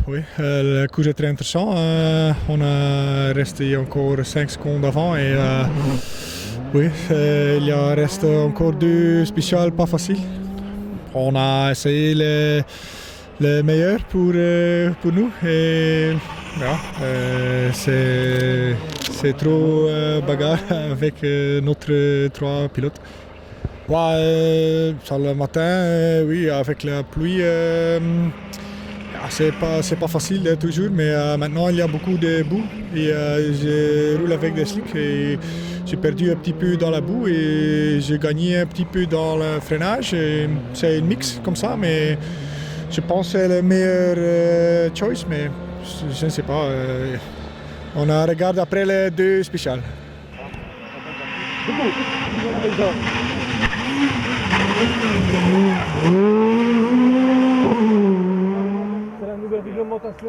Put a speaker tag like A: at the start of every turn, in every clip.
A: Oui, le coup est très intéressant. On a resté encore 5 secondes avant et oui, il reste encore 2 spéciales pas faciles. On a essayé le meilleur pour nous et ja, c'est trop bagarre avec notre 3 pilotes. Ouais, sur le matin, oui, avec la pluie, c'est pas facile toujours, mais maintenant il y a beaucoup de boue et je roule avec des slicks et j'ai perdu un petit peu dans la boue et j'ai gagné un petit peu dans le freinage. C'est un mix comme ça, mais je pense que c'est le meilleur choice, mais je ne sais pas. On regarde après les 2 spéciales.
B: C'est la nouvelle réglementation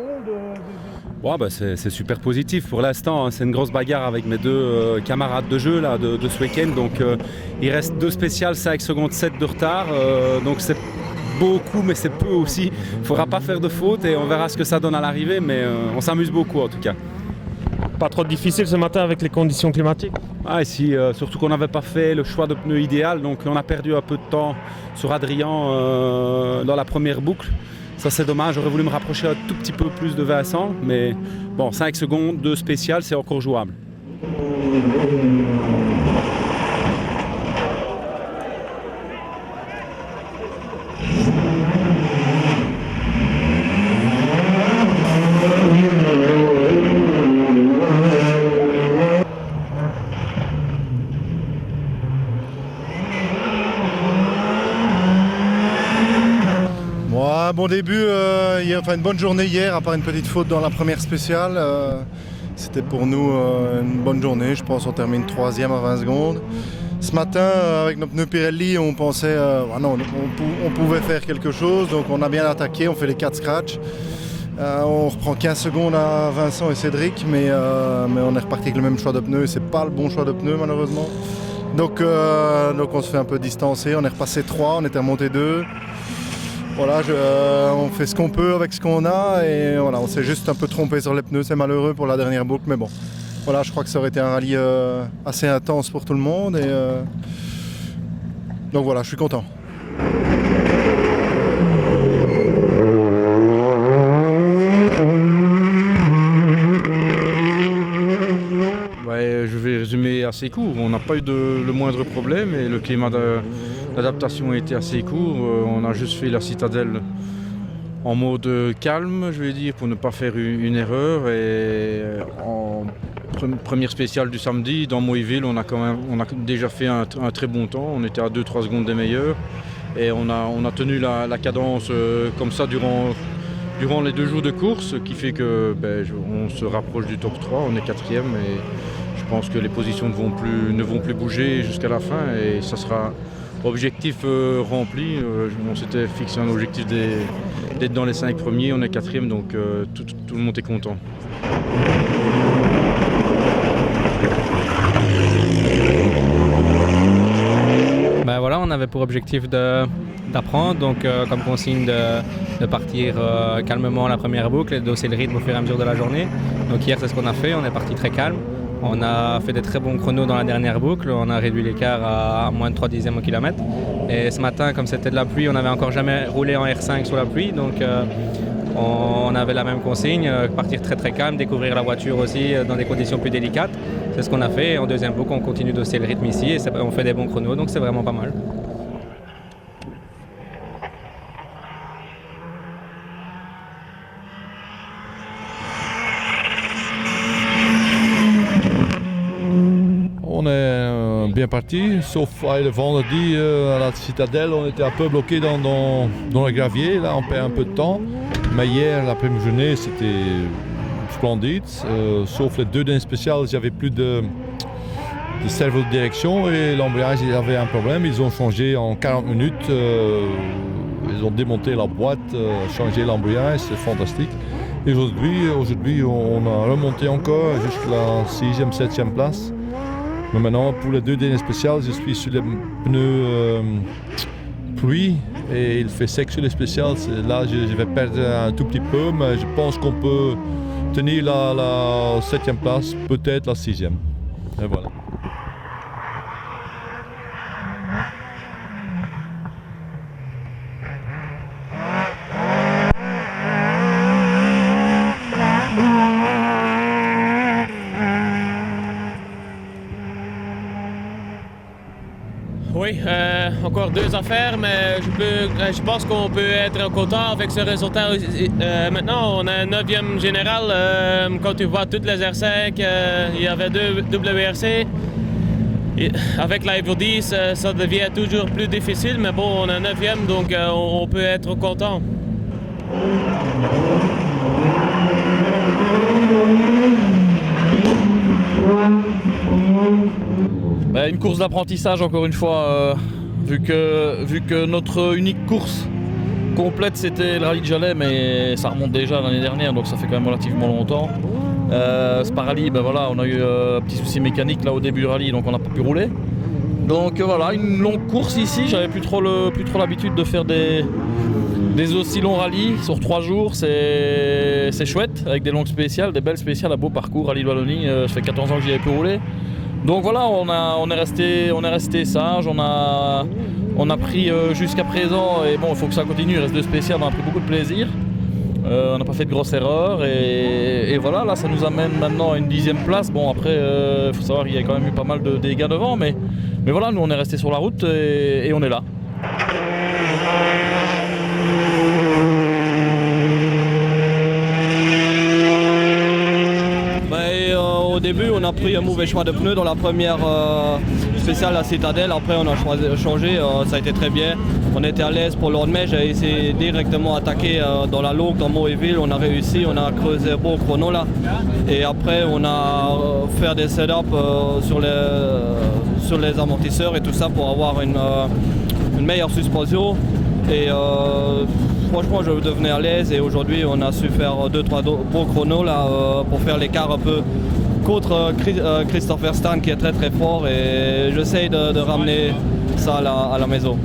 C: Ouais, bah c'est super positif pour l'instant, hein. C'est une grosse bagarre avec mes 2 camarades de jeu là, de ce week-end. Donc il reste 2 spéciales, 5 secondes 7 de retard. Donc c'est beaucoup, mais c'est peu aussi. Il ne faudra pas faire de faute et on verra ce que ça donne à l'arrivée. Mais on s'amuse beaucoup en tout cas.
B: Pas trop difficile ce matin avec les conditions climatiques?
C: Ah, ici, surtout qu'on n'avait pas fait le choix de pneus idéal. Donc on a perdu un peu de temps sur Adrien dans la première boucle. Ça c'est dommage, j'aurais voulu me rapprocher un tout petit peu plus de Vincent, mais bon, 5 secondes de spécial, c'est encore jouable.
D: Bon début, une bonne journée hier, à part une petite faute dans la première spéciale. C'était pour nous une bonne journée, je pense on termine 3e à 20 secondes. Ce matin, avec nos pneus Pirelli, on pensait on pouvait faire quelque chose, donc on a bien attaqué, on fait les 4 scratchs. On reprend 15 secondes à Vincent et Cédric, mais on est reparti avec le même choix de pneus, et c'est pas le bon choix de pneus malheureusement. Donc on se fait un peu distancer, on est repassé 3, on était remonté 2. Voilà, on fait ce qu'on peut avec ce qu'on a et voilà, on s'est juste un peu trompé sur les pneus, c'est malheureux pour la dernière boucle, mais bon. Voilà, je crois que ça aurait été un rallye assez intense pour tout le monde et donc voilà, je suis content.
E: Ouais, je vais résumer assez court. On n'a pas eu le moindre problème et le climat d'adaptation a été assez court. On a juste fait la citadelle en mode calme, je vais dire, pour ne pas faire une erreur. Et en première spéciale du samedi, dans Moïville, on a déjà fait un très bon temps. On était à 2-3 secondes des meilleurs. Et on a tenu la cadence comme ça durant les 2 jours de course, qui fait que on se rapproche du top 3, on est 4e et je pense que les positions ne vont plus bouger jusqu'à la fin et ça sera objectif rempli. On s'était fixé un objectif d'être dans les 5 premiers, on est 4e, donc tout le monde est content.
F: Ben voilà, on avait pour objectif d'apprendre, donc comme consigne de partir calmement la première boucle et d'hausser le rythme au fur et à mesure de la journée. Donc hier c'est ce qu'on a fait, on est parti très calme. On a fait des très bons chronos dans la dernière boucle, on a réduit l'écart à moins de 3 dixièmes au kilomètre. Et ce matin, comme c'était de la pluie, on n'avait encore jamais roulé en R5 sous la pluie, donc on avait la même consigne, partir très très calme, découvrir la voiture aussi dans des conditions plus délicates. C'est ce qu'on a fait et en deuxième boucle, on continue d'hausser le rythme ici et on fait des bons chronos, donc c'est vraiment pas mal.
G: On est bien parti, sauf le vendredi à la citadelle, on était un peu bloqué dans le gravier, là on perd un peu de temps. Mais hier, l'après-midi journée, c'était splendide, sauf les 2 derniers spéciales, il n'y avait plus de cerveau de direction et l'embrayage il avait un problème. Ils ont changé en 40 minutes, ils ont démonté la boîte, changé l'embrayage, c'est fantastique. Et aujourd'hui, on a remonté encore jusqu'à la 6e, 7e place. Mais maintenant, pour les 2 derniers spéciales, je suis sur les pneus pluie et il fait sec sur les spéciales. Là, je vais perdre un tout petit peu, mais je pense qu'on peut tenir la 7e place, peut-être la 6e. Et voilà.
H: Oui, encore 2 affaires, mais je pense qu'on peut être content avec ce résultat. Maintenant, on a un 9e général. Quand tu vois toutes les R5, il y avait 2 WRC. Et avec la Evo 10, ça devient toujours plus difficile, mais bon, on est 9e, donc on peut être content.
I: Une course d'apprentissage encore une fois, vu que notre unique course complète c'était le rallye de Jalais, mais ça remonte déjà l'année dernière, donc ça fait quand même relativement longtemps. Spa Rally, voilà, on a eu un petit souci mécanique là au début du rallye, donc on n'a pas pu rouler. Donc voilà, une longue course ici, j'avais plus trop l'habitude de faire des aussi longs rallyes sur 3 jours, c'est chouette, avec des longues spéciales, des belles spéciales, un beau parcours, rallye de Wallonie, ça fait 14 ans que j'y avais pu rouler. Donc voilà, on est resté sage, on a pris jusqu'à présent, et bon, il faut que ça continue, il reste 2 spéciales, on a pris beaucoup de plaisir. On n'a pas fait de grosses erreurs, et voilà, là ça nous amène maintenant à une 10e place. Bon, après, il faut savoir qu'il y a quand même eu pas mal de dégâts devant, mais voilà, nous on est resté sur la route et on est là.
J: Au début, on a pris un mauvais choix de pneus dans la première spéciale à Citadelle. Après, on a changé, ça a été très bien. On était à l'aise pour le lendemain. J'ai essayé directement attaquer dans la longue, dans Moéville. On a réussi, on a creusé un bon chrono là. Et après, on a fait des setups sur les amortisseurs et tout ça pour avoir une meilleure suspension. Et franchement, je devenais à l'aise. Et aujourd'hui, on a su faire 2-3 bons chronos là, pour faire l'écart un peu contre Christopher Stan qui est très très fort, et j'essaye de ramener ça à la maison.